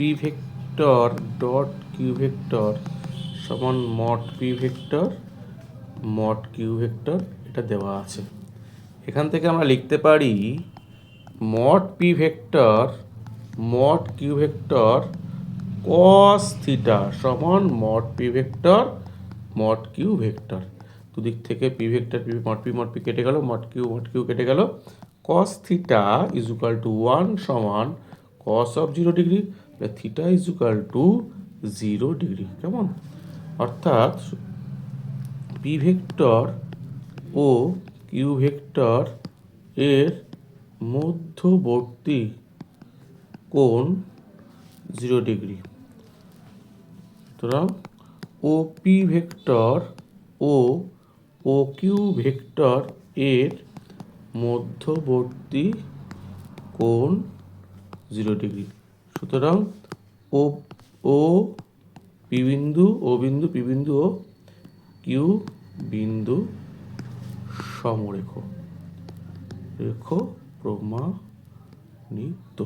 P vector dot Q vector সমান mod P vector mod Q vector, এটা দেওয়া আছে। এখান থেকে আমরা লিখতে পারি mod P vector mod Q vector cos theta সমান mod P vector mod Q vector. দুদিক থেকে P vector P mod P কেটে গেল, মড কিউ কেটে গেল। Cos theta is equal to 1 সমান cos of 0 degree, theta is equal to 0 degree. কেমন? অর্থাৎ P vector O Q vector এর মধ্যবর্তী কোণ 0 ডিগ্রি। সুতরাং O P vector O Q vector এর মধ্যবর্তী কোণ 0 ডিগ্রি। সুতরাং ও পি বিন্দু ও কিউ বিন্দু সমরেখ প্রমাণিত।